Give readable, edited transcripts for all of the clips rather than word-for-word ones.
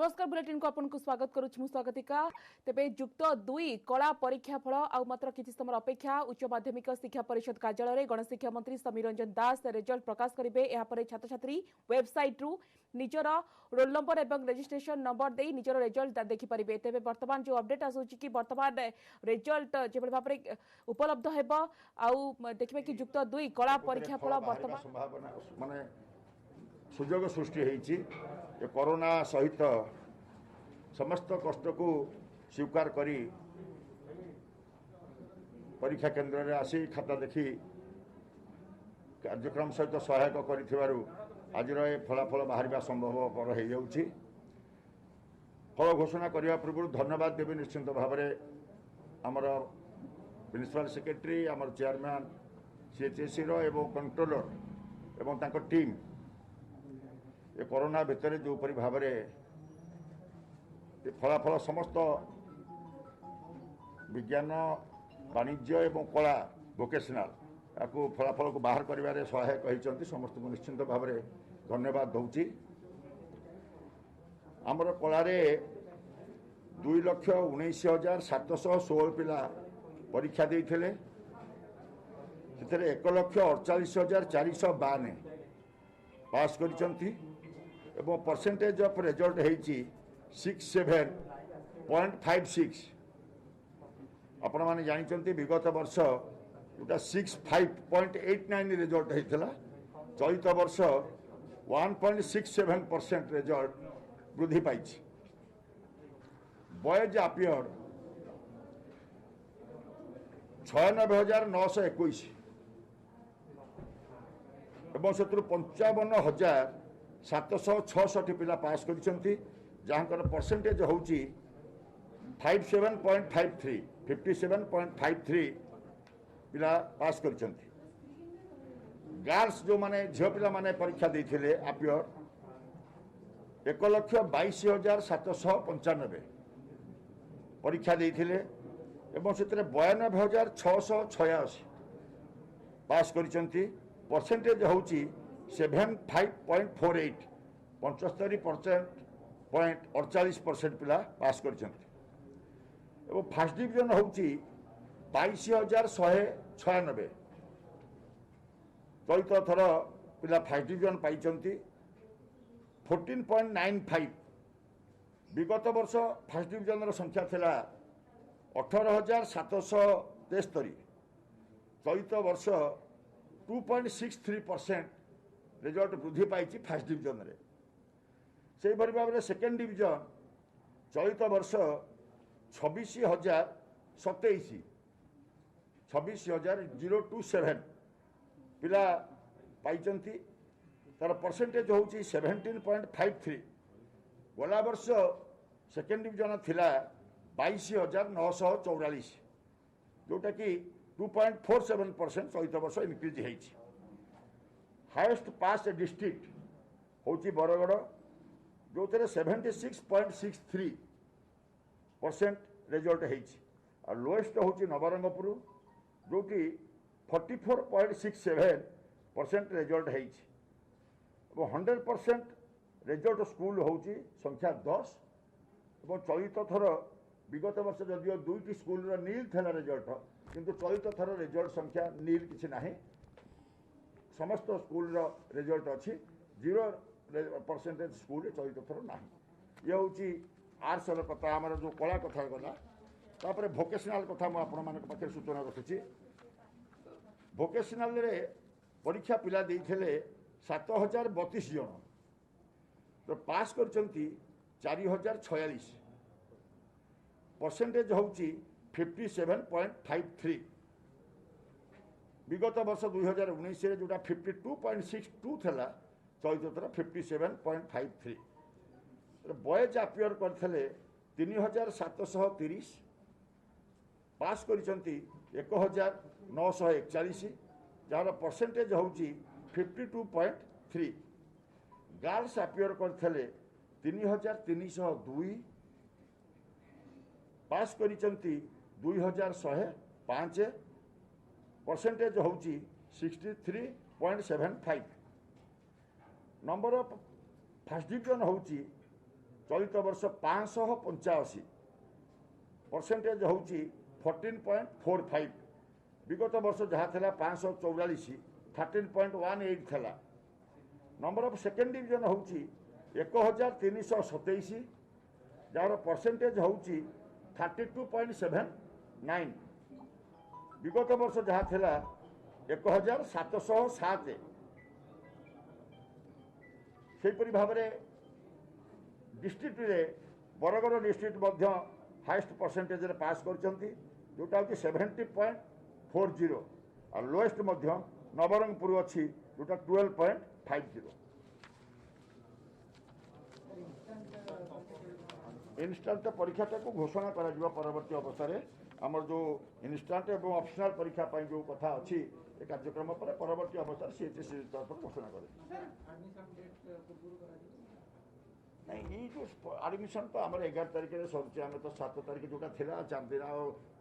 नमस्कार बुलेटिन को आपन को स्वागत करुछु स्वागतिका तेबे युक्त 2 कला परीक्षा फल आ मात्र किछि समय अपेक्षा उच्च माध्यमिक शिक्षा परिषद कार्यालय रे गणशिक्षा मंत्री समीर रंजन दास रिजल्ट प्रकाश करिवे एहा परे छात्र छात्री वेबसाइट रु निजर रोल नंबर एवं रजिस्ट्रेशन नंबर दे निजर रिजल्ट देखि परिबे तेबे वर्तमान जो अपडेट आसुची कि वर्तमान रिजल्ट जेबे भाबरे उपलब्ध हेबो आ देखिबे कि युक्त 2 कला परीक्षा फल वर्तमान संभावना माने सुजोग सृष्टि होईची कोरोना सहित समस्त कष्ट को स्वीकार करी परीक्षा केन्द्र में आसी खाता देखी कार्यक्रम सहित सहायक करिथिबारु आज फलाफल बाहर संभवपर हो जाउची। फल घोषणा करने पूर्व धन्यवाद देवी निश्चिंत भाव में आमर प्रिंसिपल सेक्रेटरी आमर चेयरमैन सीएचएससी एवं कंट्रोलर एवं तांको टीम ये कोरोना भितर जो परि भाव में फलाफल समस्त विज्ञान वाणिज्य एवं कला वोकेशनल या फलाफल को बाहर कर सहायक होती समस्त को निश्चिंत भाव में धन्यवाद दूची। आमर कलार 2,19,716 पिला परीक्षा देते 1,48,452 पास करिसंती एवं परसेंटेज ऑफ रिजल्ट होईची 67.56। आपण माने जानिचंती विगत वर्ष जोटा 65.89 रिजल्ट होइथिला चलित वर्ष 1.67% रिजल्ट वृद्धि पाइछि। बॉयज अपियर 96,921 एवं से 55,766 पिला पास करिसंती जहाँकर परसेंटेज होउची 57.53 पिला पास करिसंती। गर्ल्स जो माने झियो पिला माने परीक्षा देथिले अपियर 1,22,795 परीक्षा देथिले एवं से 92,686 पास करिसंती। परसेंटेज होउची 75.48 75.48% पिला पास करिसंती एवं फर्स्ट डिवीजन होउची 22,196 चलित थर पिला फर्स्ट डिवीजन पाइचंती 14.95। विगत वर्ष फर्स्ट डिवीजन संख्या थिला 18,773 चलित वर्ष 2.63% रिजल्ट वृद्धि पाई फर्स्ट डिवीजन रे। से भाव में सेकेंड डिवीजन चलित वर्ष 26,027 पिला पाइचंती तार परसेंटेज होउची 17.53। गला वर्ष सेकेंड डिवीजन थिला 22,944 जोटा कि 2.47% चलित वर्ष इनक्रीज होइछि। हाईएस्ट पास डिस्ट्रिक्ट होउची बरगड़ जो 76.63% रिजल्ट होइछि और लोएस्ट होउची नवरंगपुर जो कि 44.67% रिजल्ट होइछि। 100% रिजल्ट स्कूल होउची संख्या 10 और चलित थर विगत वर्ष जदियो 2टी स्कूल नील थिला रिजल्ट किंतु चलित थर रिजल्ट संख्या नील किछि नाही समस्त स्कूल रिजल्ट अच्छी 0% स्कूल चलित थर ना। ये हूँ आर्ट्स कथा आम जो कला कथा गला तापर भोकेशनल कथा मुझे सूचना रखुची। भोकेशनल रे परीक्षा पिला देइथिले 7,032 जन तो पास करचंती 4,046 परसेंटेज होउची 57.53। विगत वर्ष 2019 रे जोटा 52.62 थिला चलित थर 57.53। बॉयज अपियर करथिले 3,730 पास करिसंती 1,941 जार परसेंटेज होउची 52.3। गर्ल्स अपियर करथिले 3,302 पास करिसंती 2,105 परसेंटेज होउची 63.75। नंबर ऑफ फर्स्ट डिवीजन होउची चलित वर्ष 585 परसेंटेज हूँ 14.45 विगत वर्ष जहाँ था 544 13.18 था। नंबर ऑफ सेकेंड डिवीजन हूँ 1327 जार परसेंटेज हूँ 32.79 विगत वर्ष जहाँ था 1707 सेपरी भाव में डिस्ट्रिक्ट रे बरगड़ डिस्ट्रिक्ट हाईएस्ट परसेंटेज रे पास करछंती जोटा होची 70.40 और लोएस्ट नवरंगपुर अच्छी जोटा 12.50। इन्स्टांट परीक्षा को घोषणा करा जिवा परवर्ती अवस्था आमर जो इन्स्टांट एवं ऑप्शनल परीक्षा पाई जो कथा अच्छी ए कार्यक्रम पर परवर्ती अवस्था सीएचएससी तरफ घोषणा करे। नहीं ये जो एडमिशन तो आम 11 तारिख में सरुचे आम तो 7 तारिख जोटा था 4 दिन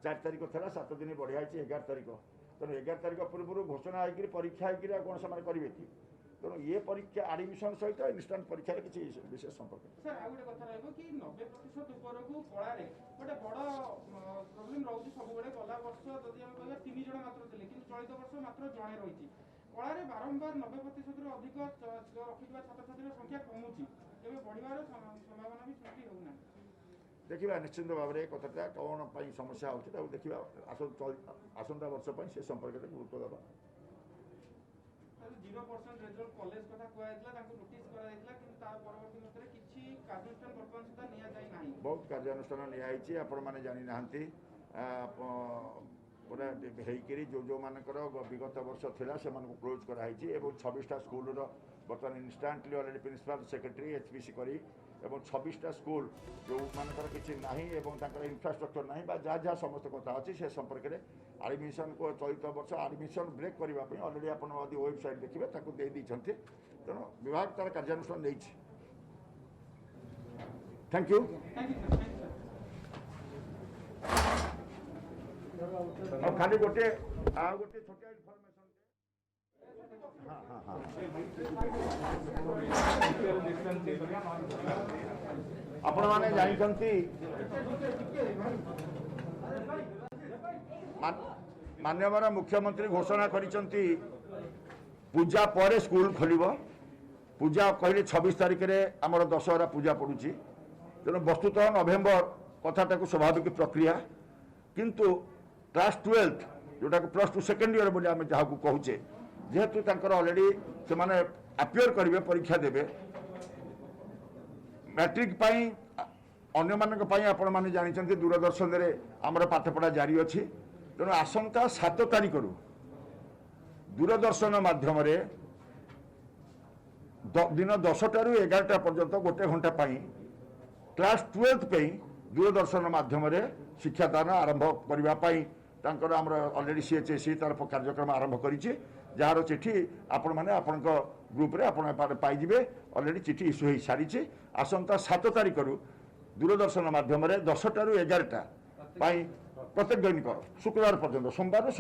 4 तारिख था 7 दिन बढ़िया 11 तारिख तेणु 11 तारिख पूर्व घोषणा होकर परीक्षा होकर कौन से करेंगे कि तेणु ये परीक्षा एडमिशन सहित इन्स्टांट परीक्षा किसी विशेष संपर्क सर आ गोटे कथा रहबो कि 90% उपरकू कलारे गोटे बड़ प्रॉब्लम रहउची सब बेले गला वर्ष जदि हम कहबा 3 जण मात्र थिले कि चलित वर्ष मात्र जणे रहिची कलारे बारंबार 90% रो अधिक रखिबा छात्र छात्री संख्या कमुची केबे बढ़िबार संभावना भी सृष्टि होउना। देखिबा निश्चित भाव में कथाटा कौन समस्या होची ताऊ देखिबा आसंता वर्ष से संपर्क में गुरुत्व देवा। 0% रिजल्ट कॉलेज कथा कहैतला तांको नोटिस करा दैतला कि तार परवर्ती मतरे किछि कार्यानुष्ठान वर्तमान सुधा निया जाय नाही। बहुत कार्यानुष्ठान निया आइछि आपण माने जानि नाहंती पूरा हेकरी जो मानकर विगत वर्ष थिला से मानको क्लोज करा आइछि एवं 26टा स्कूल रो वर्तमान इंस्टांटली ऑलरेडी प्रिंसिपल सेक्रेटरी एचपीसी करी एवं 26टा स्कूल जो मानकर किछि नाही एवं तांकर इंफ्रास्ट्रक्चर नाही बा जहाँ समस्त कथा अछि से संपर्क में एडमिशन को चलित वर्ष एडमिशन ब्रेक करने ऑलरेडी आप वेबसाइट देखिए ताकू दे दीछन्ते तेणु विभाग तार कार्यानुष्ठान नहीं। Thank you. अब खाली गोटे छोटिया इनफॉरमेशन हाँ हाँ हाँ आपण माने जानछन्ती माननीय मुख्यमंत्री घोषणा करिसंती पूजा पर स्कूल खोलिब पूजा कहले 26 तारिख में आमर दशहरा पूजा पड़ुची तेणु वस्तुतः नवेम्बर कथाटा स्वाभाविक प्रक्रिया किंतु क्लास 12 जोटा प्लस 2 सेकेंड ईयर बोली आम जहाँ कहूचे जेहेतु ऑलरेडी से माने अपियर करेंगे परीक्षा देवे मैट्रिक अन्य मानक आपण मैंने जानते दूरदर्शन में आमर पाठपढ़ा जारी अच्छी तेणु आसंता 7 तारिख दूरदर्शन माध्यम दिन 10टा ରୁ 11टा पर्यंत गोटे घंटा क्लास 12 दूरदर्शन माध्यम शिक्षादान आरंभ करने आमर ऑलरेडी सीएचएससी तरफ कार्यक्रम आरंभ करिछि जार चिठी आपण मैंने आपण ग्रुप रे आपण पाइबे ऑलरेडी चिठी इश्यू हो सारी आसंता 7 तारिख दूरदर्शन माध्यम 10टा ରୁ 11टा प्रत्येक दैनिक शुक्रवार पर्यंत सोमवार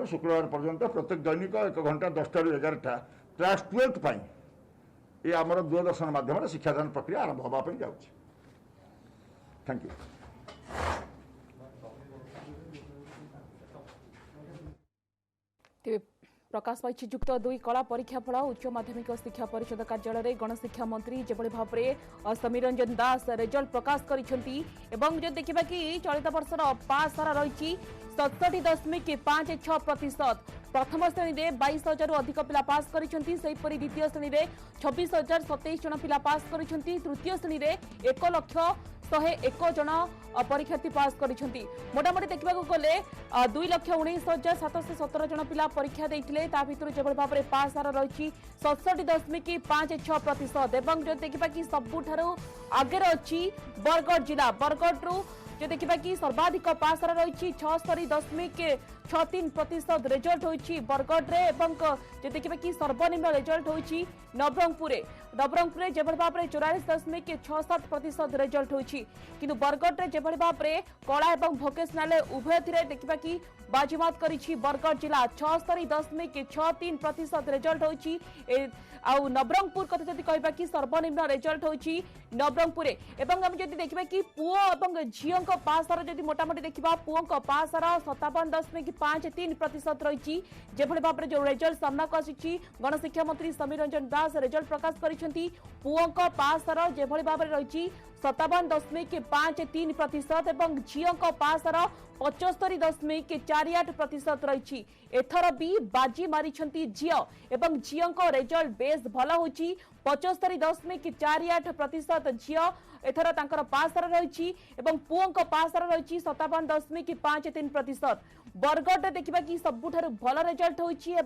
शुक्रवार पर्यंत प्रत्येक दैनिक 1 घंटा 10टा ରୁ 11टा क्लास 12 ये आमर दूरदर्शन माध्यम शिक्षादान प्रक्रिया आरंभ होगा जाऊँगी। Thank you. प्रकाश पाई युक्त 2 कला परीक्षा फल उच्च माध्यमिक शिक्षा परिषद कार्यालय गणशिक्षा मंत्री जो भाव में समीर रंजन दास रिजल्ट प्रकाश करिसेंती एवं जो देखा कि चलित वर्षर पास हार रही 67.56%। प्रथम श्रेणी में 22,000 अधिक पिला पास करिसेंती सेहीपरि द्वितीय श्रेणी में 26,027 जन पिला पास करिसेंती तृतीय श्रेणी में 1,101 जन परीक्षार्थी पास करिसेंती। मोटामोटी देखा गले 2,19,717 जन पिला परीक्षा देइथिले ता भितर जे भाव में पास हार रही 67.56% एवं जो देखा कि सबुठारु आगे अच्छी बरगड़ जिला बरगड़ जो देखा कि सर्वाधिक पास हार रही 76.63% रिजल्ट होती बरगढ़ में जो देखा कि सर्वनिम्न रिजल्ट होती नवरंगपुर में जो भाव में 44.67% रिजल्ट होती किंतु बरगढ़ में जो भाव में कला और भोकेशनाल उभय देखा कि बाजीमात करी बरगढ़ जिला 76.63% रिजल्ट होती नवरंगपुर कथा जब कह कि सर्वनिम्न रिजल्ट होती नवरंगपुर एवं आम जब देखा कि पुओ और झील पास हार जब मोटामोटी देखा पुओं पास हार 57.53% रही जो भाव में जो रिजल्ट सामना को आसी गणशिक्षा मंत्री समीर रंजन दास रिजल्ट प्रकाश करिसेंती पुओं पास हार जो भाव में रही 57.53% एवं झील पास हार 75.48% रही एथर भी बाजी मारी झील एवं झील रिजल्ट बेस भल हो 75.48% झील एथर तांकर पास हार रही पुओं पास हार रही 57.53%। बरगढ़ देखा कि सबुठारु भल रिजल्ट होती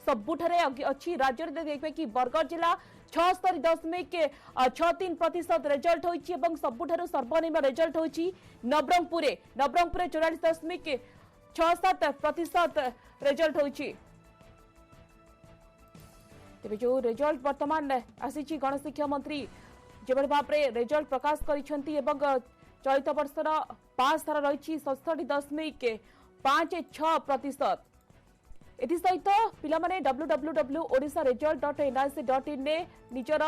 सबुठारे अच्छी राज्य देखा कि बरगढ़ जिला 76.63% रिजल्ट होती सबुठारु सर्वनिम्न रिजल्ट होती नवरंगपुर 44.67% रिजल्ट होती। तेज जो रिजल्ट वर्तमान आसी गणशिक्षा मंत्री जो भाव में रिजल्ट प्रकाश करिसेंती चलित वर्षर पास हार रही 67.56%। एसहित पिलामाने www.odisharesult.nic.in ने निजर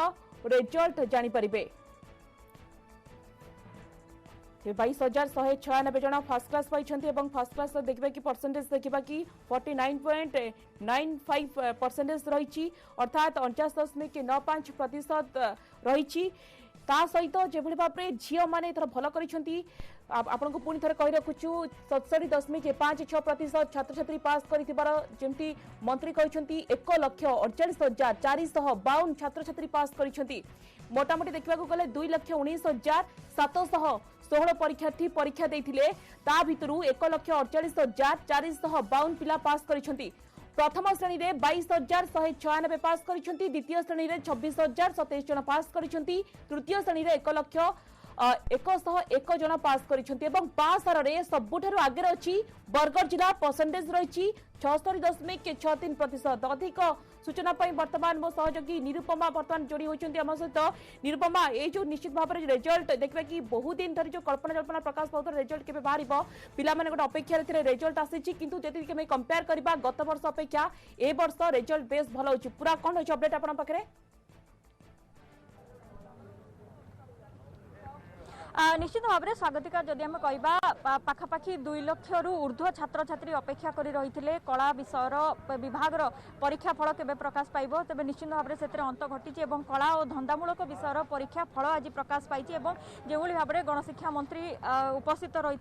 रिजल्ट जानीपारे 22,196 जन फास्ट क्लास पाई फास्ट क्लास देखा कि परसेंटेज देखा कि 49.95% रही अर्थात 49.95% रही सहित जो भाव में झील मैंने भल कर आपको पुणी थे कही रखुचु 67.56% छात्र छात्री पास करमती मंत्री कहते 1,48,452 छात्र छात्री पास कर मोटामोटी देखा गले 2,19,716 परीक्षार्थी परीक्षा देते ता भितरु 1,48,452 पिला पास कर प्रथम श्रेणी में 22,196 पास कर द्वितीय श्रेणी में 26,027 जन पास कर तृतीय श्रेणी में 1,01 जन पास कर पास हार में सबुठारु आगे अच्छी बरगढ़ जिला परसेंटेज रही 76.63%। अधिक सूचना वर्तमान मो सहयोगी निरुपमा वर्तमान जोड़ी होती आम सहित निरुपमा ये जो निश्चित भाव में रिजल्ट देखा कि बहुत दिन धरी जो कल्पना जल्पना प्रकाश पाता रिजल्ट के बाहर पिला माने गोटे अपेक्षा रिजल्ट आसी किंतु जदि कंपेयर करबा गत वर्ष अपेक्षा ए वर्ष रिजल्ट बेस भल हो पूरा कौन हो अपडेट आपन पाखरे निश्चित भाव में स्वागतिका जदि आम कहवा पाखापाखि 2 लाख ऊर्ध्व छात्र छात्री अपेक्षा कर रही कला विषय विभाग परीक्षा फल केबे प्रकाश पाइब तेज निश्चित भाव में से अंत घटी कला और धंदामूलक विषय परीक्षा फल आज प्रकाश पाई जो भाव में गणशिक्षा मंत्री उपस्थित रही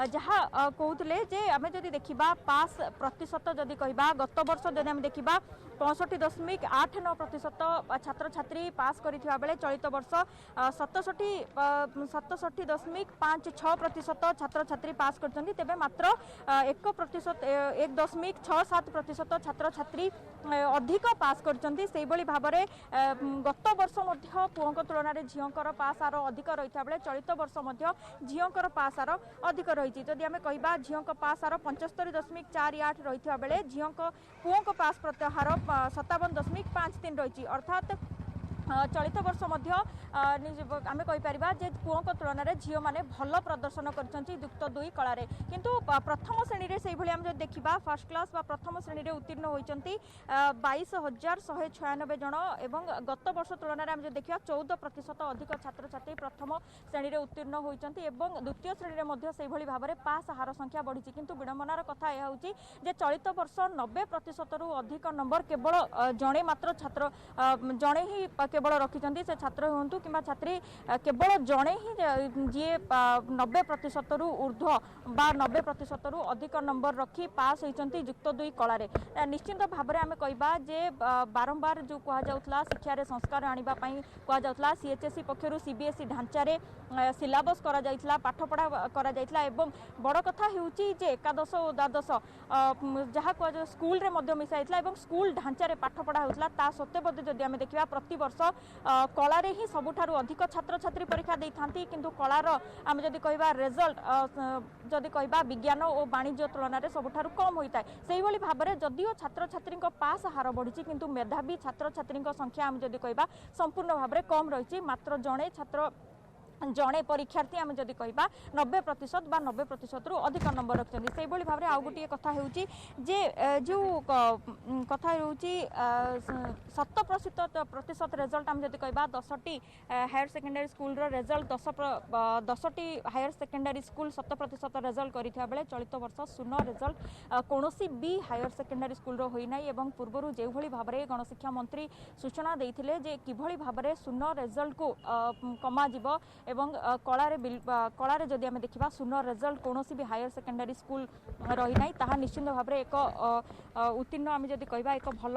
जहाँ कहते आम जदि देखा पास प्रतिशत जदि कहवा गत वर्ष जदि आम देखा 65.89% छात्र छात्री पास करथिबा बेले चलित वर्ष 67.56% छात्र छात्री पास करछन्ती तेबे मात्र 1.67% छात्र छात्री अधिक पास करछन्ती सेहि बळी भाबरे गत वर्ष मध्य पुओंक तुलन रे झियोंकर पास हार अधिक रहिथा बेले चलित वर्ष मध्य झियोंकर पास हार अधिक रहिछि जदि आमे कहिबा झियोंक पास हार 75.48 रहिथा बेले झियोंक पुओंक पास प्रत्याहार 57.53 रही अर्थात चलित वर्ष मध्य आम कहीपर पुओं तुलन में झील मैंने भल प्रदर्शन कर युक्त 2 कलार किंतु प्रथम श्रेणी में से आम जो देखा फर्स्ट क्लास प्रथम श्रेणी में उत्तीर्ण होती 22,196 जन एवं गत वर्ष तुलन में आम जो देखा 14% अधिक छात्र छात्री प्रथम श्रेणी में उत्तीर्ण होती द्वितीय श्रेणी में से भाव में पास हार संख्या बढ़ी किंतु विडंबनार कथा यह हूँ चलित वर्ष 90% अधिक नंबर केवल जड़े मात्र छात्र जड़े ही केवल रखिंट से छात्र हूँ कि छात्री केवल जड़े ही जी 90% ऊर्ध्व बा 90% अधिक नंबर रखी पास होती युक्त 2 कलार निश्चित भाव में आम कहवा बारंबार जो कहला शिक्षा संस्कार आने कहला सीएचएसई पक्षर सीबीएसई ढांचा सिलेबस पाठपढ़ा बड़ कथा हूँ एकादश और द्वादश जहाँ कह स्कूल मिसाई स्कूल ढांचा पाठपढ़ा होता सत्ते जदि आम देखा प्रति वर्ष कलारे ही सबुठारु अधिक छात्र छात्री परीक्षा देई थांती किंतु कलार आम जदि कहबा रिजल्ट जदि कहबा विज्ञान और वाणिज्य तुलन में सबुठारु कम होता है से भली भाव में जदिओ छात्र छात्री पास हार बढ़ी किंतु मेधावी छात्र छात्री संख्या आम जदि कहबा संपूर्ण भाव में कम रही मात्र जड़े परीक्षार्थी आम जदि कहबा 90% बा 90% रु अधिक नंबर रखिछन्ती से भली भाव में आउ गोटे कथा हेउची जे जो कथा हेउची 100% रिजल्ट आम जदि कहबा 10टी हायर सेकेंडरी स्कूल रो रिजल्ट 10टी हायर सेकेंडरी स्कूल 100% रिजल्ट करिथा बेले चलित वर्ष शून्य रिजल्ट कोनोसी भी हायर सेकेंडरी स्कूल रो होई नै एवं पूर्वरु जे भली भाव में गणशिक्षा मंत्री सूचना देथिले जे किभली भाव में शून्य रिजल्ट को कमा जिवो एवं कलारे जदि आम देखा शून्य रिजल्ट कौन भी हायर सेकेंडरी स्कूल रही ना ताहा निश्चित भाव में एक उत्तीर्ण आम जदि कहबा एक भल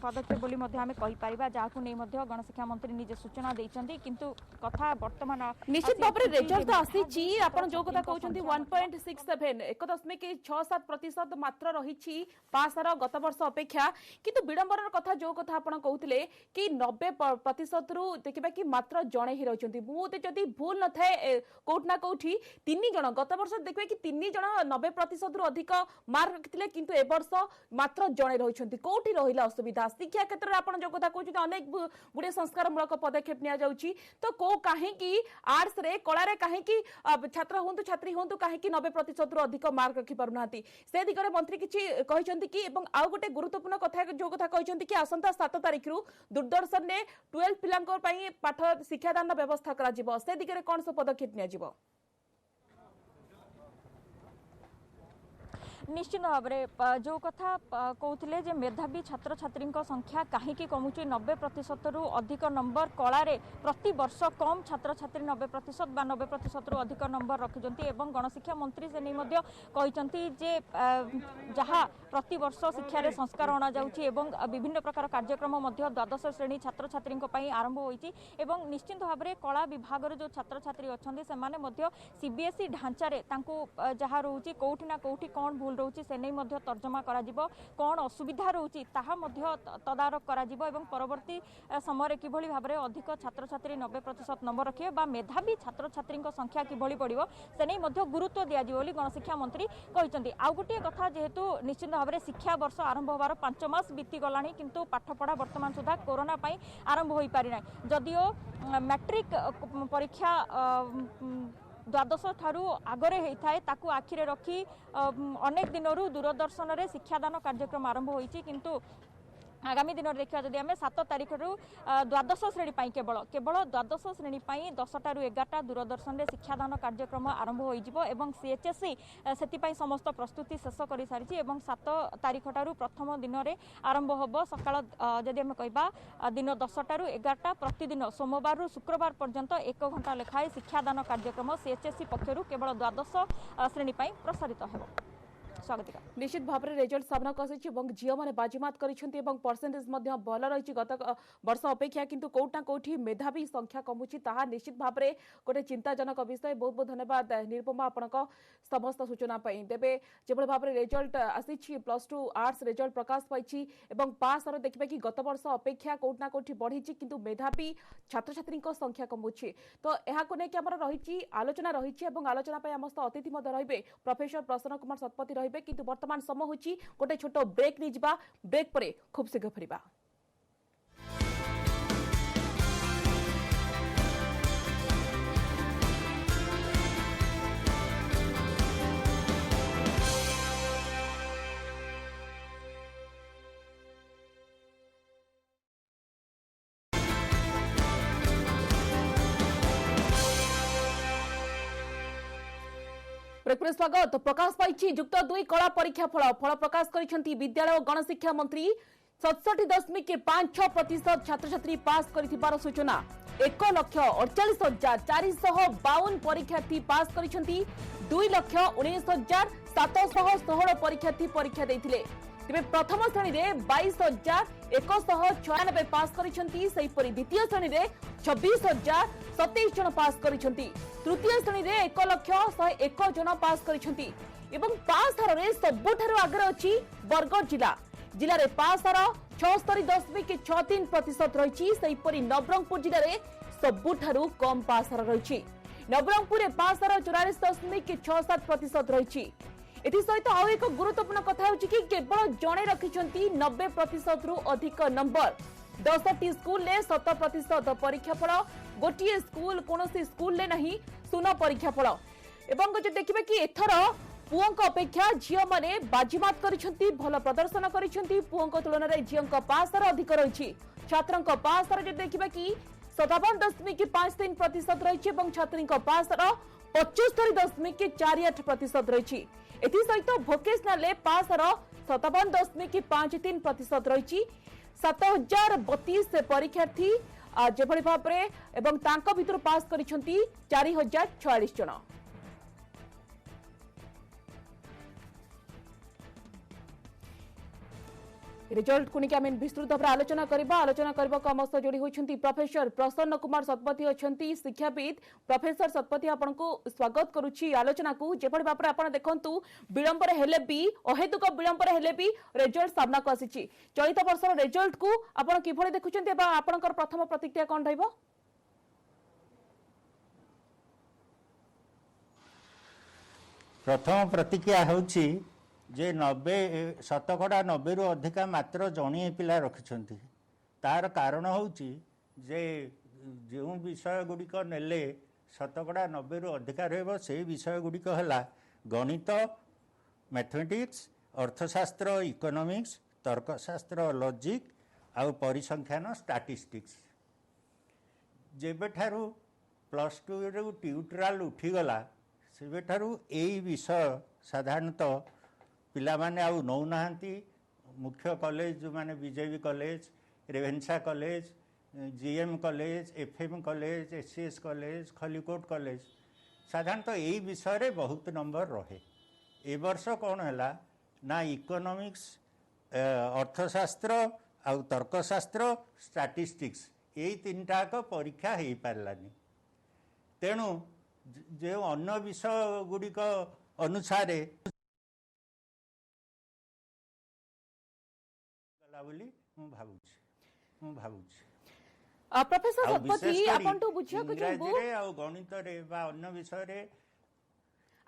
पदक्षेप बोली आम कहीपर जहाँ नहीं गणशिक्षा मंत्री निजे सूचना देइछन्ती किंतु कथा वर्तमान निश्चित भाव में रिजल्ट तो आसी आपण जो कथा कहउछन्ती 1.67 1.67% मात्र रही पासर गत वर्ष अपेक्षा किंतु विडंबनार कथा जो कथा आपण कहउतिले कि 90% रु देखिबा कि मात्र जणे ही रहउछन्ती बहुत जदि भूल न थाए कोठ ना कोठी 3 जण गत वर्ष देखबे कि 3 जण 90% रु अधिक मार्क रखिथिले किंतु ए वर्ष मात्र जणे रहउछन्ती कोठी रहिला असुविधा शिक्षा क्षेत्र रे आपण जो कथा कहउछन्ती अनेक गुडे संस्कार मूलक पदक्षेप निया जाउची तो को काहे कि आर्ट्स रे कला रे काहे कि छात्र होंतु छात्री होंतु काहे कि 90% रु अधिक मार्क रखि पारुनाती से दिगरे मंत्री किछि कहिसन्ती कि एवं आउ गोटे गुरुत्वपूर्ण कथा जो कथा कहिसन्ती कि आसंता 7 तारिख रु दूरदर्शन ने 12 पिलांकर पई पाठ शिक्षादान व्यवस्था करा जिवो से दिगरे कोन सब पदक्षेप निया जिवो निश्चित भाव में जो कथा कहते जे मेधावी छात्र छात्री संख्या कहीं कमुची 90% रु अधिक नंबर कलारे प्रति वर्ष कम छात्र छात्री 90% बा 90% रु अधिक नंबर रखिजंती एवं गणशिक्षा मंत्री से नहीं कहते जे जहाँ प्रति वर्ष शिक्षा रे संस्कार अणा जाउची एवं विभिन्न प्रकार कार्यक्रम द्वादश श्रेणी छात्र छात्री आरंभ होईची एवं निश्चित भाव में कला विभाग जो छात्र छात्री अच्छा से सीबीएसई ढांचारे जहाँ रोचे कौटी ना कौटी कौन भूल रोचे से नहीं तर्जमा करा जिवो कौन असुविधा रोचे ताहा तदारख करा जिवो एवं परवर्ती समय किभली भाव में अधिक छात्र छात्री 90% नंबर रखिए बा मेधावी छात्र छात्री संख्या किभली बढ़िबो से नहीं गुरुत्व दिया जिवो बोली गणशिक्षा मंत्री कहते आउ गोटे कथा जेहेतु निश्चित भाव में शिक्षा वर्ष आरंभ होबार 5 मास बीती गलानी किंतु पाठपढ़ा वर्तमान सुधा कोरोना पाई आरंभ हो पारि ना जदिओ मैट्रिक परीक्षा द्वादश ठारू आगरे होता है ताकू आखिरे रखी अनेक दिनरू दूरदर्शन रे शिक्षादान कार्यक्रम आरंभ होईची किंतु आगामी दिन देखा जदि आम 7 तारिख रु द्वादश श्रेणी केवल द्वादश श्रेणी 10 रु 11 दूरदर्शन रे शिक्षादान कार्यक्रम आरंभ हो एवं सीएचएसई से समस्त प्रस्तुति शेष कर सारी एवं 7 तारिख ठारू प्रथम दिन में आरंभ होब सकाळ जदि आम कहबा दिन 10 रु 11 प्रतिदिन सोमवार रु शुक्रवार पर्यंत 1 घंटा लेखाएं शिक्षादान कार्यक्रम सीएचएसई पक्षरु केवल द्वादश श्रेणी प्रसारित होब निश्चित भाव में रिजल्ट सामना आसी झील मैंने बाजीमात परसेंटेज भल रही गत वर्ष अपेक्षा किंतु कोटा कोठी मेधावी संख्या कमुची ताहा निश्चित भाव में गोटे चिंताजनक विषय बहुत बहुत धन्यवाद निरुपमा आपण समस्त सूचना तेरे जो भाव में रिजल्ट आसी +2 आर्ट्स रिजल्ट प्रकाश पाई पास देखिए कि गत वर्ष अपेक्षा कोटा कोठी बढ़ी किंतु मेधावी छात्र छात्री संख्या कमुची तो यह रही आलोचना रही आलोचना आम अतिथि रे प्रोफेसर प्रसन्न कुमार शतपथी रही किंतु वर्तमान समय होची गोटे छोट ब्रेक नहीं जिबा ब्रेक परे खूब शीघ्र फेरिबा। स्वागत प्रकाश पाई युक्त 2 कला परीक्षा फल प्रकाश करिसेंती विद्यालय और गणशिक्षा मंत्री 67.56% छात्र छात्री पास करिथिबार सूचना 1,48,452 परीक्षार्थी पास करिसेंती 2,19,716 परीक्षार्थी परीक्षा देथिले तेबे प्रथम श्रेणी रे 22,196 पास करिसेंती सेहिपरि द्वितीय श्रेणी रे 26,027 जन पास करिसेंती तृतीय श्रेणी रे 1,101 जन पास करिसेंती एवं पास हार रे सबुठारु आगे अछि बरगड़ जिला जिले में पास हार 76.63% रही। नवरंगपुर जिले में सबुठारु कम पास हार रही। नवरंगपुर में पास हार 44.67% रही। एसत आउ एक गुरुत्वपूर्ण कथा हो केवल जड़े रखिंट 90% रु अधिक नंबर। 10टी स्कूल में 100% परीक्षा फल, गोटे स्कूल कौन स्कूल में नहीं शून्य परीक्षा फल। एवं जो देखिए कि एथर पुओं अपेक्षा झील मैंने बाजीमात करिसेंती, भल प्रदर्शन करिसेंती। पुओं तुलन में झील पास हार अधिक रही। छात्रों पास हार जो देखिए कि 57.53% रही। छात्री पास हार 75.48% रही। एसत भोकेशनाल पास हार 57.53% रही। 7032 परीक्षार्थी जेभली भाव में भीतर पास करिसेंती 4046 जन। रिजल्ट को लेकिन आम विस्तृत भाव आलोचना करने आम सह जोड़ी होती प्रोफेसर प्रसन्न कुमार शतपथी अच्छा शिक्षाविद। प्रोफेसर शतपथी आपन को स्वागत करुच्ची आलोचना को। जेभली भाव में आप देखु विलंबर हेले भी अहेतुक विलंबर हेले भी रिजल्ट सामना को आसी। चलित वर्षर रिजल्ट को आप किभली देखुंत आपनकर प्रथम प्रतिक्रिया कौन रहिबो? प्रथम प्रतिक्रिया होची जे 90 रु अधिका मात्र जणिए पिला रखिछंती। तार कारण होची जे जो विषय गुड़िक नेले 90 रु अधिका रहबो से विषय गुड़िक हला गणित, मैथमेटिक्स, अर्थशास्त्र, इकोनॉमिक्स, तर्कशास्त्र, लॉजिक आउ परिसंख्यान स्टैटिस्टिक्स। जेबे ठारू +2 रु ट्यूटोरियल उठीगला सेबे ठारू एई विषय साधारणतः पिला माने आउ नौ नाहंती। मुख्य कॉलेज जो माने BJP college, Ravenshaw college, GM college, FM college, SCS college, Khallikot college साधारणतः यही विषय रे बहुत नंबर रहे। ए वर्ष कौन है ना इकोनॉमिक्स, अर्थशास्त्र आउ तर्कशास्त्र, स्टैटिस्टिक्स यही 3टाक परीक्षा हो पारानी। तेणु जो अन्य विषय गुड़िक अनुसार प्रोफेसर शतपथी आपन तो बुझियो कि गणित रे बा अन्य विषय रे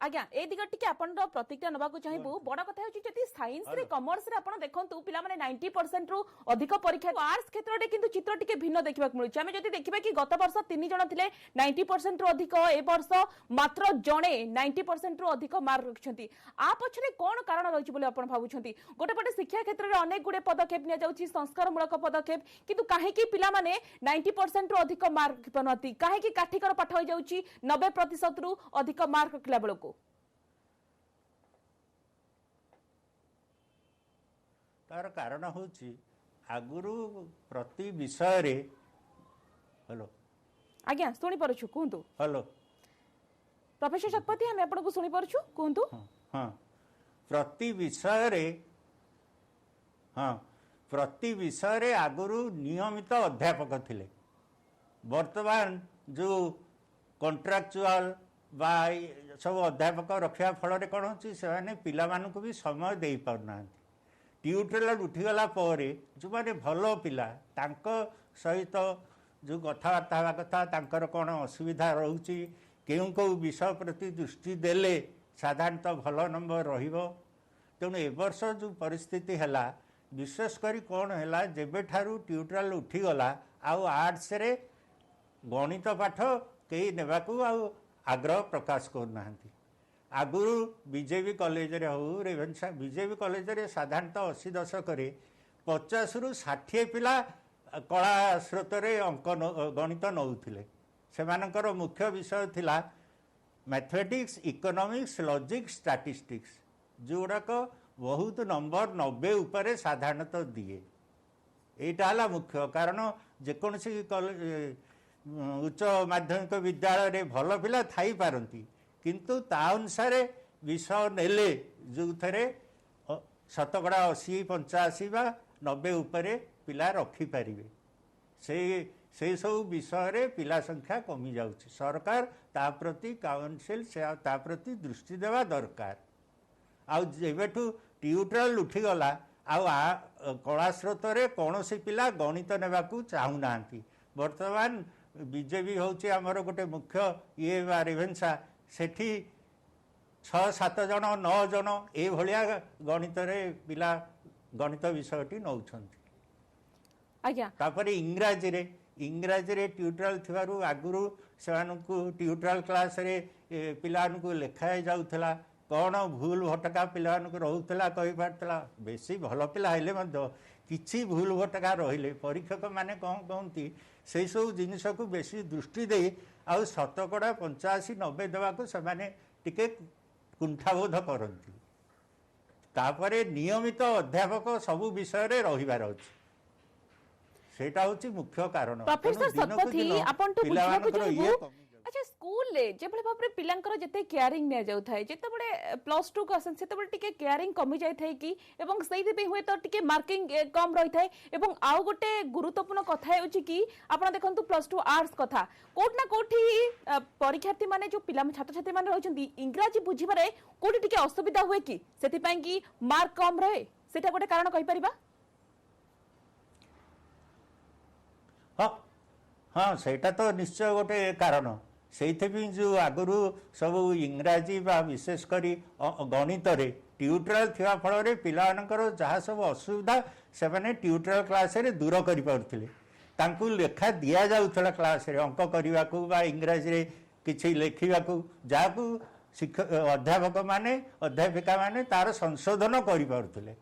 आज्ञा ए दिग टिके आपन प्रतिक्रिया नबाकू चाहिबू। बड़ कथा होची जति साइंस रे कॉमर्स रे आपन देखंतु पिला माने 90% रु अधिक परीक्षा। आर्ट्स क्षेत्र रे किंतु चित्र टिके भिन्न देखिबा मिलुची। हमें जति देखिबा कि गत वर्ष 3 जण थिले 90% रु अधिक, ए वर्ष मात्र जणे 90% रु अधिक मार्क रखछंती। आ पछरे कोन कारण रहछि बोले आपन भाबुछंती? गोटे पटे शिक्षा क्षेत्र रे अनेक गुडे पदक्षेप निया जाउची, संस्कार मूलक पदक्षेप, किंतु काहे कि पिला माने 90% रु अधिक मार्क पनती, काहे कि काठीकर पाठ हो जाउची 90% रु अधिक मार्क रखला बेलको? तार कारण होची आगुरु प्रति विषय रे हेलो आज्ञा सुनी परछु कहंतु। हेलो प्रोफेसर शतपथी हम आपन को सुनी परछु कहंतु। हां प्रति विषय रे प्रति विषय रे आगुरु नियमित अध्यापक थिले। वर्तमान जो कॉन्ट्रैक्चुअल बा सब अध्यापक रखिया फल रे कोन होची से माने पिला मानकु भी समय देई पारना। ट्यूटोरियल उठीगला जो मैंने भल पिला सहित जो कथबार्ता हवा कथा तांकर कौन असुविधा रोचे क्यों कौ विषय प्रति दृष्टि देले साधारणतः भल नंबर रहिबो। तेणु ए वर्ष जो परिस्थिति है विशेषकर कौन है जेबे ठारू ट्यूटोरियल उठीगला आउ आर्ट्स रे गणित पाठ कई नेबाकू आग्रह प्रकाश करना। आगुरु बीजेपी कॉलेज रे हो रेवेन्सा बीजेपी कॉलेज रे साधारणतः 80 दशक 50 रु 60 पिला कला स्रोत रे अंक गणित नौथिले। सेमानकर मुख्य विषय थिला मैथमेटिक्स, इकोनॉमिक्स, लॉजिक, स्टैटिस्टिक्स जोड़ाक बहुत नंबर 90 उपरे साधारणतः दिए। एटा हला मुख्य कारण जेकोसी उच्च माध्यमिक विद्यालय रे भल पिला थाई पारंती किंतु ता अनुसार विषय नेले जो थे 80, 85 बा 90 उपरे पिला रखिपारे से सब विषय रे पिला संख्या कमी जाउछि। सरकार ता प्रति काउंसिल से ता प्रति दृष्टि देवा दरकार। आउ जेबेठू ट्यूटोरियल उठीगला कला स्रोतरे कौन पिला गणित नेबाकू चाहूना बर्तमान बीजेपी हूँ आमर गोटे मुख्य ये रेभेन्सा सेठी 6-7 जन 9 जन ये गणित पिला गणित विषयटी नौ इंग्राजी रे ट्यूटोरियल थिबारु आगुरु सेमानकु ट्यूटोरियल क्लास रे पिलानकु लेखाय जाउथला कौन भूल भटका पिलानकु रहउथला कहि पारथला बेसी भल पिला हेले मध्य किछि भूल भटका रहिले परीक्षक माने कौन कहंती से सब जिनिस को बेसी दृष्टि दे आ शतकड़ा 85-90 देवाकू सेमाने टिके कुंठाबोध करती तापरे नियमित अध्यापक सबु विषय रे रहिबार अछि सेटा होची मुख्य कारण प्रोफेसर सतपथी आपण तो बुझाको चाहबो अच्छा स्कूल ले जेबळे बापरे पिलांकर जते केयरिंग ने जाउ थाए जते बडे +2 को असन सेते बडे टिके केयरिंग कमी जाय थाए कि एवं सेहि पे हुए तो टिके मार्किंग कम रही थाए एवं आउ गोटे गुरुत्वपूर्ण कथा होची कि आपण देखंतु +2 आर्ट्स कथा कोट ना कोठी परीक्षार्थी माने जो पिला छात्र छात्री माने रहउचंती इंग्रजी बुझिबारे कोठी टिके असुविधा हुए कि सेति पय कि मार्क कम रहे सेटा गोटे कारण कहि परिबा हाँ सेटा तो निश्चय गोटे कारण से जो आगु सब इंग्राजी बा विशेषकर गणित ट्यूटोरियल थिबा फल रे पिलानकर जहाँ सब असुविधा से माने ट्यूटोरियल क्लास रे दूर करि पारुथिले तांकु लेखा दिया जाउथला क्लास रे अंक करबा को बा इंग्राजी रे किछि लेखिबा को जाकू अध्यापक माने अध्यापिका माने तार संशोधन करि पारुथिले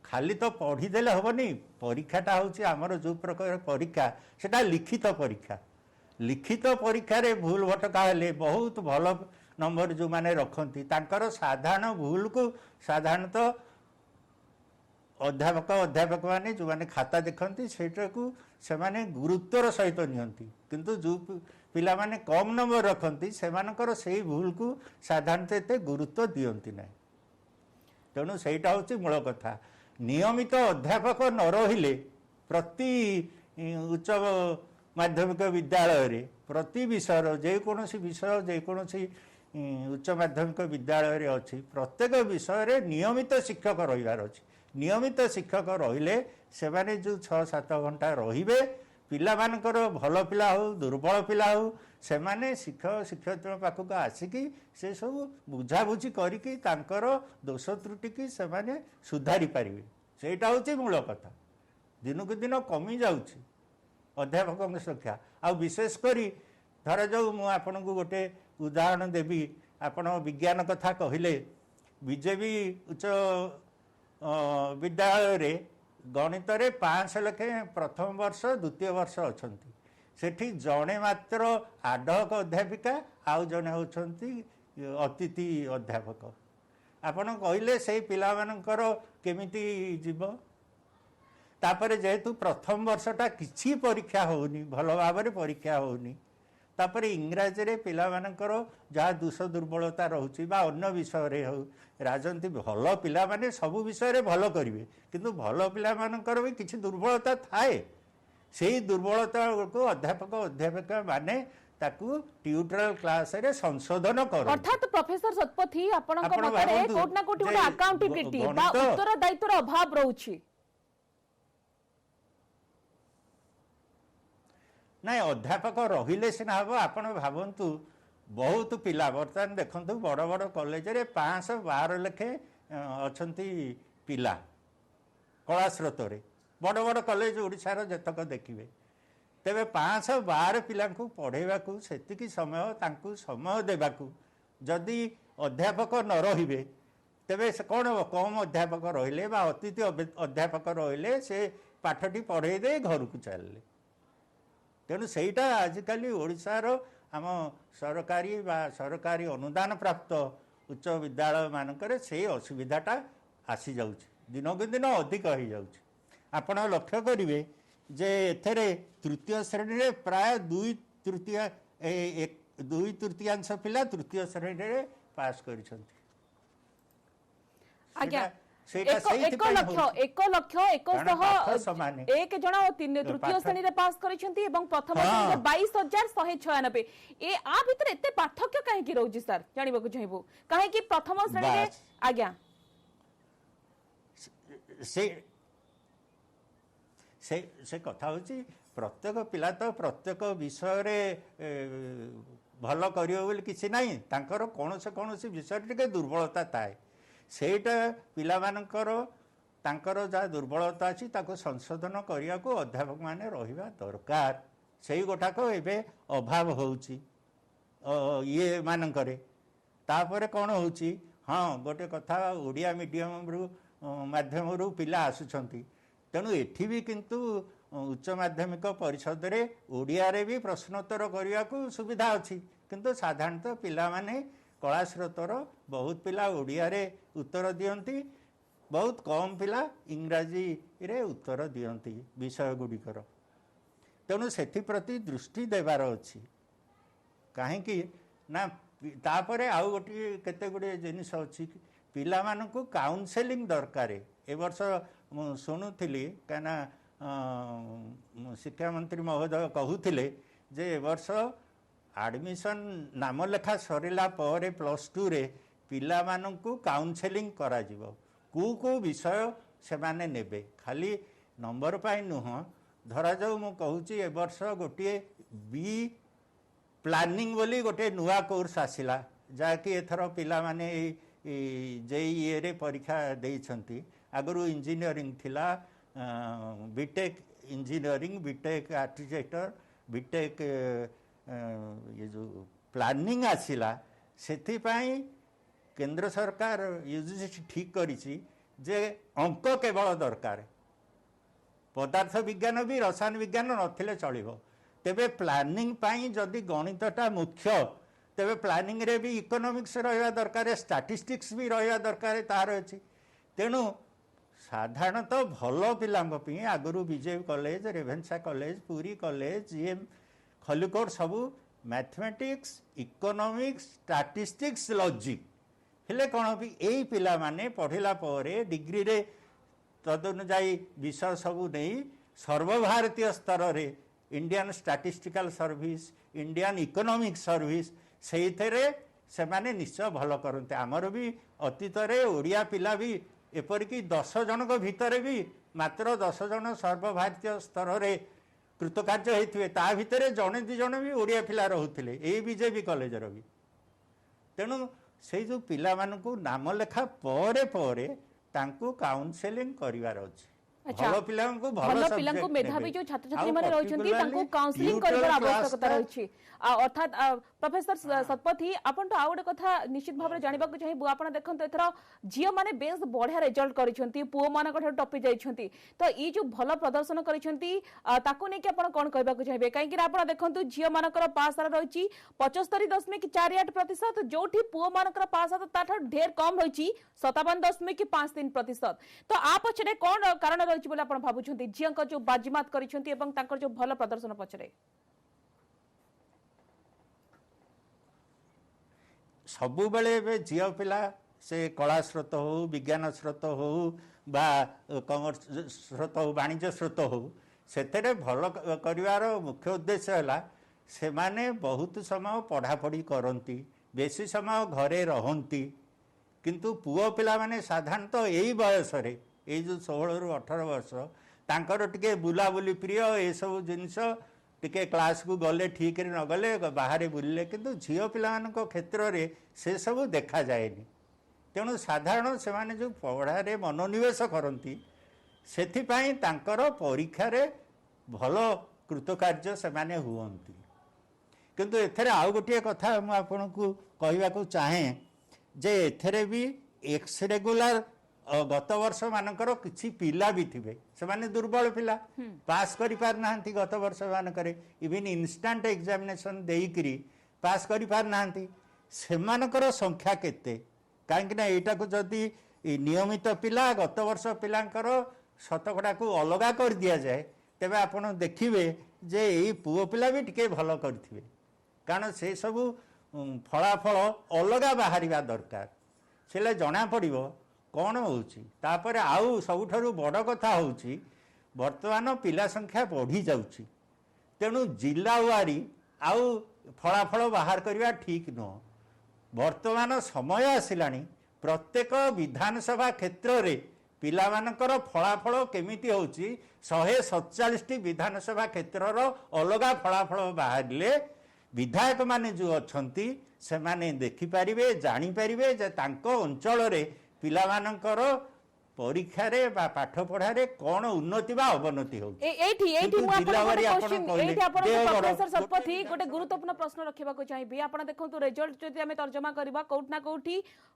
खाली तो पढ़ीदेले हेनी परीक्षाटा हूँ आमर जो प्रकार परीक्षा सेटा लिखित परीक्षा रे भूल भटका हेले बहुत भल नंबर जो माने रखती तांकर साधारण भूल को साधारणतः अध्यापक माने जो माने खाता देखती सेटा को से माने गुरुत्वर सहित नियंती किंतु जो पिला माने कम नंबर रखती सेमानकर से भूल को साधारणतः एते गुरुत्व दियंती ना तेणु सेटा हूँ मूल कथा नियमित अध्यापक न रहिले प्रति उच्च माध्यमिक विद्यालय रे प्रति विषय जेकोसी विषय जेकोसी उच्च माध्यमिक विद्यालय रे अच्छी प्रत्येक विषय रे नियमित शिक्षक रहिबार अछि नियमित शिक्षक रहिले से माने जो 6-7 घंटा रहिबे पिला मानकर भल पिला हो दुर्बल पिला हो से माने शिक्षक शिक्षयित्री पाखक आसिकी से सब बुझाबुझी करिकी तांकर दोष त्रुटि की से माने सुधारी पारिबे सेटा होची मूल कथा दिन को दिन कमी जाउची अध्यापक संख्या आ विशेष करी धर जो मु आपन को गोटे उदाहरण देबी आपण विज्ञान कथा कहिले बीजेपी उच्च विद्यालय रे गणित रे 5 लेखे प्रथम वर्ष द्वितीय वर्ष अछंती सेठी जणे मात्र आडक अध्यापिका आउ जणे होछंती अतिथि अध्यापक आपण कहले से पिला मानकर केमिति जीव तापरे जेहेतु प्रथम वर्षटा किछि परीक्षा होनी भल भाव परीक्षा होनी तापरे इंग्राजी रे पिला मानकर जहाँ दोष दुर्बलता रोचे बा अन्य विषय रे हो राजनीति भल पिला माने सबु विषय रे भल करिवे किंतु भल पिला मानकर भी किछि दुर्बलता थाए सेही दुर्बलता को अध्यापक अध्यापिका माने ताकू ट्यूटोरियल क्लास रे संशोधन कर अर्थात प्रोफेसर सतपथी आपनक मतरे कोट ना कोटी गोटे अकाउंटेबिलिटी बा उत्तरदायित्वर अभाव रहउछि ना अध्यापक रहिले सिना हम आपण भावन्तु बहुत पिला बर्तमान देखंतु बड़ बड़ कॉलेज रे 512 लेखे अछंती पिला कला स्रोत रे बड़ बड़ कॉलेज ओडिसा रो जतक देखिबे तेबे 512 पिला को पढ़ेबा को सेतिकी समय तांकु समय देबाकू जदि अध्यापक न रहिबे तेबे से कोन कम अध्यापक रहिले बा अतिथि अध्यापक रहिले से पाठटी पढ़े दे घर को चलले तेणु सेटा आजिकल ओडिशार आम सरकारी अनुदान प्राप्त उच्च विद्यालय मानकर से असुविधाटा आसी जाउछि दिन को दिन अधिक हो जाउछि आपण लक्ष्य करिवे जे एथरे तृतीय श्रेणी रे प्राय 2/3 पिला तृतीय श्रेणी रे पास करिसंती आज्ञा 1,00,1,100 जन तृतीय श्रेणी रे पास करिसेंती एवं प्रथम श्रेणी रे 22,196 ए आ भीतर एते पार्थक्य काहे की रहउजी सर जानिबा को चाहिबो काहे की प्रथम श्रेणी रे आज्ञा से से से कथा होची प्रत्येक पिला तो प्रत्येक विषय रे भल करियो बोली किसी नहीं तांकर कौन से विषय टिके दुर्बलता थाए सेटा पिला मानकर तांकर जा दुर्बलता अछि ताको संशोधन करिया को अध्यापक माने रहिबा दरकार सेही गोटाक एबे अभाव होउची ये मानकरे तापरे कौन होउची हाँ गोटे कथा ओडिया मीडियम रु माध्यम रु पिला आसुछंती तेणु एठी भी किंतु उच्च माध्यमिक परिषद रे ओडिया रे भी प्रश्नोत्तर करिया को सुविधा अछि किंतु साधारणतः पिला माने कला स्रोतर बहुत पिला ओडिया रे उत्तर दियंती बहुत कम पिला इंग्राजी रे उत्तर दियंती विषय गुड़िकर तेणु सेथि प्रति दृष्टि देवार अछि काहेकि ना तापरे आउ गोटे केते गुडे जिनिस अछि पिला मानकु काउंसलिंग दरकार ए वर्ष शुणुली कहना शिक्षा मंत्री महोदय कहूले जे ए वर्ष एडमिशन नाम लेखा सरिला पर +2 रे पिला मानकु काउंसलिंग करा जिवो को विषय से माने नेबे खाली नंबर पाई नुह धरा जाऊ मु कहूची ए वर्ष गोटे बी प्लानिंग बोली गोटे नुआ कोर्स आसिला जाकि एथर पिला माने जेईई रे परीक्षा देइछंती आगरू इंजीनियरिंग थिला BTech engineering BTech architecture BTech ये जो प्लानिंग आसिला सेथि पाई केंद्र सरकार यूजीसी ठीक करिछि जे अंक केवल दरकार पदार्थ विज्ञान भी रसायन विज्ञान नथिले चलिबो तेबे प्लानिंग पाई जदि गणितटा मुख्य तेबे प्लानिंग रे भी इकोनॉमिक्स रहिबा दरकार स्टैटिस्टिक्स भी रहिबा दरकार तार अछि तेणु साधारणतः भल पिलांग आगरू BJP college Ravenshaw college Puri college GM Khallikote सबू मैथमेटिक्स इकोनॉमिक्स स्टैटिस्टिक्स लॉजिक हेले कौन भी यही पिला माने पढ़िला परे डिग्री रे तदनुजाई विषय सबू नहीं सर्वभारतीय स्तर रे Indian statistical service Indian economic service से माने निश्चय भल करते आमर भी अतीत रे ओडिया पिला भी एपरिक 10 जन भितर भी मात्र 10 जन सर्वभारतीय स्तर रे कृतकार्य होते ता भितर जड़े दि जन भी ओडिया पिला रोते यही बीजेपी कॉलेज भी तेणु से जो पिला मानकु नाम लेखा परे परे तांकु काउंसलिंग करिवार अछि भलो पिलांको भलो मेधावी जो छात्र छात्री माने रहउछंती तांको काउंसलिंग करबार आवश्यकता रहिछि अर्थात प्रोफेसर सतपथी आपण तो आउडे कथा निश्चित भाबरे जानिबा को चाहि आपण देखंत एथरा जियो माने बेस बढ़िया रिजल्ट करिसंती पुओ मानक ठो टपि जाइछंती तो ई जो भलो प्रदर्शन करिसंती ताको नै कि आपण कोन कहबा को चाहिबे काहे कि आपण देखंतु जियो मानकर पास आर रहिछि 75.48% जोठी पुओ मानकर पास आर ताठ ढेर कम रहिछि 57.53%। तो आ पछरे कोन कारण रहिछि बोले आपण भाबुछंती जियो को जो बाजीमात करिसंती एवं तांकर जो भलो प्रदर्शन पछरे सबु बेले झील पिला से कला स्रोत हो विज्ञान स्रोत हो बा कमर्स स्रोत हो वाणिज्य स्रोत हो से भल कर मुख्य उद्देश्य है से माने बहुत समय पढ़ापढ़ी करती बेसी समय घरे रहती किंतु पुओ पिला माने साधारणतः यही बयस रे ये जो 16 ରୁ 18 वर्ष तांकर टिके बुलाबुली प्रिय ये सब जिनस टिके क्लास को गले ठीक न गले बाहर बुलिले किंतु झील पिला क्षेत्र में से सब देखा जाएनी तेणु साधारण से माने जो पढ़ारे मनोनिवेश करती से परीक्षा रे भल कृतकार्य से माने हुअंती किंतु एथरे आउ गोटे कथा मु आपन को कहबा को चाहे जे एथरे भी एक्स रेगुलर गत वर्ष मानकर किछि पिला भी थिबे से माने दुर्बल पिला पास करि पार नाहंती गत वर्ष मानकर इवन इंस्टेंट एग्जामिनेशन देइकरी पास करि पार नाहंती से मानकर संख्या केते काहेकि ना एटा को जदी नियमित पिला गत वर्ष पिलांकर शतकड़ा को अलगा कर दिया जाए तेबे आपण देखिबे जे एई पुओ पिला भी टिके भलो करथिबे कारण से सब फलाफल अलगा बाहरिबा दरकार सेले जना पड़िबो कौन होउची तापर आउ सबुठारु बड़ कथा होउची वर्तमान पिला संख्या बढ़ी जाउची तेणु जिला वारी आउ फलाफल बाहर करवा ठीक नुह वर्तमान समय आसिलानी प्रत्येक विधानसभा क्षेत्र रे ପିଲାମାନଙ୍କର ଫଳାଫଳ କେମିତି ହେଉଛି 147ଟି ବିଧାନସଭା କ୍ଷେତ୍ରର ଅଲଗା ଫଳାଫଳ ବାହାରିଲେ ବିଧାୟକ ମାନେ ଯେଉଁ ଅଛନ୍ତି ସେମାନେ ଦେଖିପାରିବେ ଜାଣିପାରିବେ ଯେ ତାଙ୍କ ଅଞ୍ଚଳରେ ପିଲାମାନଙ୍କର ପରୀକ୍ଷାରେ ବା ପାଠ ପଢ଼ାରେ କ'ଣ ଉନ୍ନତି ବା ଅବନତି ହେଉଛି। ପ୍ରଫେସର ଶତପଥୀ ଗୋଟେ ଗୁରୁତ୍ୱପୂର୍ଣ୍ଣ ପ୍ରଶ୍ନ ରଖିବାକୁ ଚାହିଁବି। ଆପଣ ଦେଖନ୍ତୁ ରେଜଲ୍ଟ ଯଦି ଆମେ ତର୍ଜମା କରିବା କୋଉଠି ନା କୋଉଠି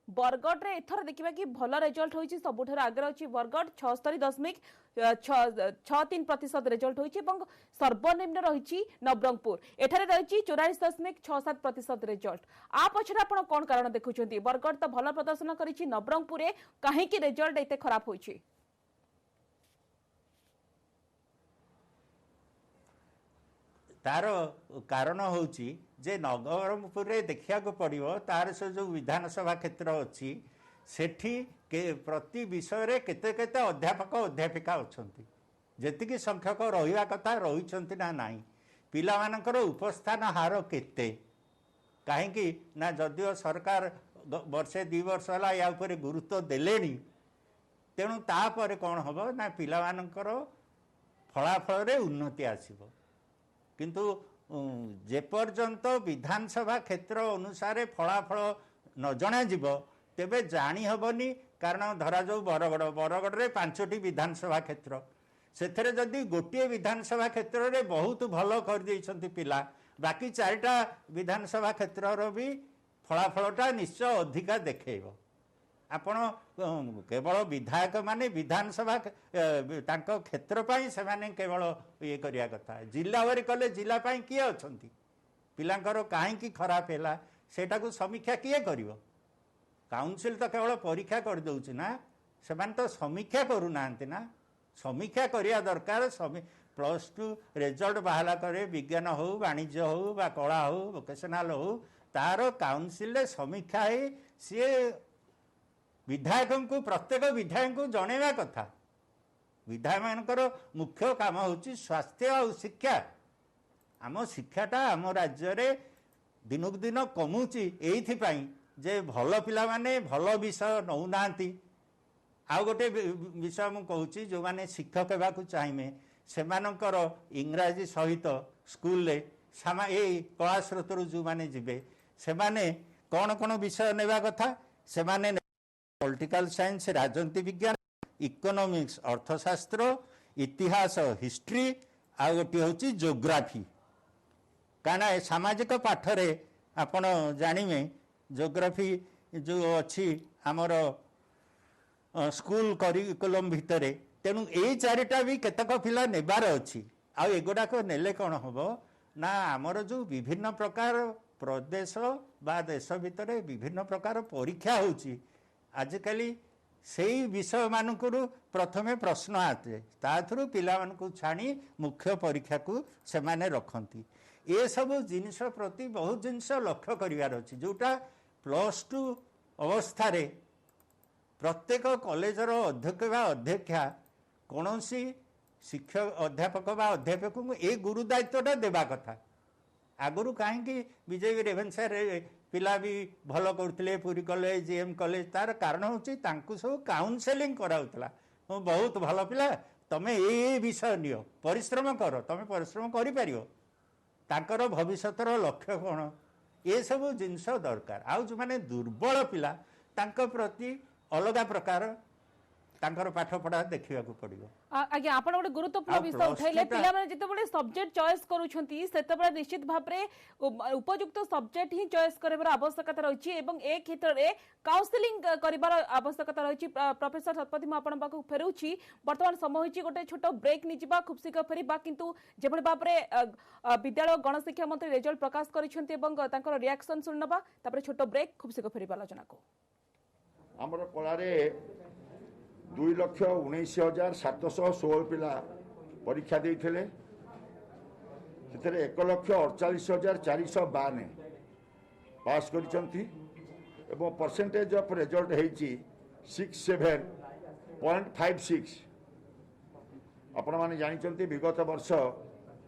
ବରଗଡ଼ରେ ଏଥର ଦେଖିବା କି ଭଲ ରେଜଲ୍ଟ ହୋଇଛି, ସବୁଠାରୁ ଆଗରେ ଅଛି ବରଗଡ଼ 76.63% ରେଜଲ୍ଟ ହୋଇଛି ଏବଂ ସର୍ବନିମ୍ନ ରହିଛି ନବରଙ୍ଗପୁର, ଏଠାରେ ରହିଛି 44.67% ରେଜଲ୍ଟ। ଆ ପଛରେ ଆପଣ କ'ଣ କାରଣ ଦେଖୁଛନ୍ତି? ବରଗଡ଼ ତ ଭଲ ପ୍ରଦର୍ଶନ କରିଛି, ନବରଙ୍ଗପୁରରେ କାହିଁକି ରେଜଲ୍ଟ ଏତେ ଖରାପ ହୋଇଛି? तार कारण होची जे नवरंगपुर देखा पड़ो तार से जो विधानसभा क्षेत्र अच्छी सेठी प्रति विषय केते केते अध्यापक अध्यापिका अच्छी जी संख्यक रहा कथा रही ना नाई पिला मानकर उपस्थान हार केते कहीं ना जदियो सरकार वर्षे 2 वर्ष है या गुरुत्व देले तेणु तापर कौन हम ना पिला मानकर फलाफल उन्नति आसब किंतु जेपर्यंत विधानसभा क्षेत्र अनुसार फलाफल न जनाजिब तेबे जानी हबनी। कारण धरा जो बरगड़ बरगड़ रे 5टी विधानसभा क्षेत्र से जदि गोटे विधानसभा क्षेत्र रे बहुत भल कर देइछंती पिला बाकी 4टा विधानसभा क्षेत्र भी फलाफलटा निश्चय अधिका देखेब। आपण केवल विधायक माने विधानसभा तांको क्षेत्र पाई से माने केवल ये करिया कथा जिल्लावारी कले जिला पाई किए अछंती पिलांकर काहेकि खराब हैला सेटा को समीक्षा किए करिवो। काउंसिल तो केवल परीक्षा कर दउछि ना से माने तो समीक्षा करू नांती ना समीक्षा करिया दरकार +2 रिजल्ट बाहला करे विज्ञान हो वाणिज्य हो बा कला हो वोकेशनल हो तार काउंसिल रे समीक्षा है सी विधायक को प्रत्येक विधायक को जनवा कथा। विधायक मानकर मुख्य काम होची स्वास्थ्य और शिक्षा। आम शिक्षाटा आम राज्य रे दिनक दिन कमुची एथि पई जे भल पिला माने भल विषय नौ नांती। आ गोटे विषय मु कहूची जो माने शिक्षक हेबाकू चाहिए सेमानकर इंग्राजी सहित स्कूल ले सामा ए कला स्रोतरु जो माने जिबे सेमाने कौन कौन विषय नेबा कथा सेमाने पॉलिटिकल साइंस राजनीति विज्ञान इकोनॉमिक्स अर्थशास्त्र इतिहास हिस्ट्री आ गोटे होची ज्योग्राफी। काना सामाजिक पाठरे आपण जानिमे ज्योग्राफी जो अच्छी आमर स्कूल करिकुलम भितरे तेणु ए 4टा भी केतक पिला नेबार अच्छी आ एगुड़ाक नेले कौन हम ना आमर जो विभिन्न प्रकार प्रदेश बा देश भितर विभिन्न प्रकार परीक्षा होची आजिकली से विषय मानक प्रथमे प्रश्न आते ताथरू पिला मानकु छाणी मुख्य परीक्षा को से माने रखती ये सब जिनिस प्रति बहुत जिनिस लक्ष्य करिवार अछि जोटा +2 अवस्था रे प्रत्येक कॉलेजर अध्यक्ष बा अध्यक्षा कौनसी शिक्षक अध्यापक बा अध्यापक को ए गुरु दायित्वटा देवा कथा। आगुरु कहीं विजय रेभेन्सा पिला भी भल करते पुरी कॉलेज जीएम कॉलेज तार कारण हूँ सब काउनसेलिंग कराउतला बहुत भल पिला तमें ये विषय नियो परिश्रम कर तमें परिश्रम करिपारियो तांकर भविष्यतर लक्ष्य कौन ये सब जिनस दरकार। आउ जो माने दुर्बल पिला तांको प्रति अलग प्रकार तांकर पाठ पढ़ा देखा पड़ो। आज्ञा आप गोटे गुरुत्वपूर्ण विषय उठाइले पिला माने जिते सब्जेक्ट चॉइस करूछंती सेते निश्चित भाव में उपयुक्त सब्जेक्ट ही चॉइस करबार आवश्यकता रही एवं ए क्षेत्र में काउंसलिंग करबार आवश्यकता रही। प्रोफेसर शतपथी मु आपण पाखु फेरुछि वर्तमान समय होछि गोटे छोट ब्रेक निजिबा खूब शीघ्र फेरिबा किंतु जेभଳି भाबरे विद्यालय गणशिक्षा मंत्री रिजल्ट प्रकाश करिसेंती एवं तांकर रिएक्शन सुननबा तापर छोट ब्रेक खूब शीघ्र फेरिबा आलोचना को हमर कलारे 2,19,716 पिला परीक्षा देइथिले सेथरे 1,48,452 पास करिसंती एवं परसेंटेज ऑफ रिजल्ट हेची 67.56। आपण माने जानिचंती विगत वर्ष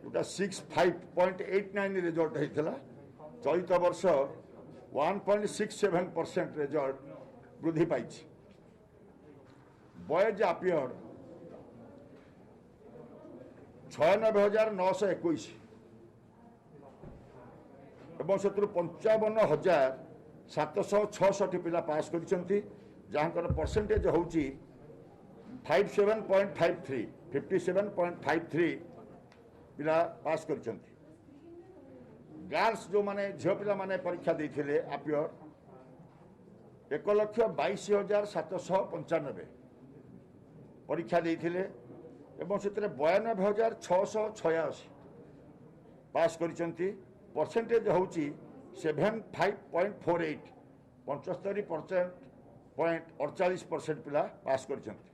जोटा 65.89 रिजल्ट हेतला चलित वर्ष 1.67% रिजल्ट वृद्धि पाइछि। बॉयज आपियर 96,921 एवं से 55,766 पिला पास करिसेंती जहाँकर परसेंटेज होची 57.53 पिला पास करिसेंती। गर्ल्स जो माने झियो पिला माने परीक्षा देथिले आपियर 1,22,795 परीक्षा देथिले एवं से 92,686 पास करिसेंती। परसेंटेज होची 75.48 75.48% पिला पास करिसेंती।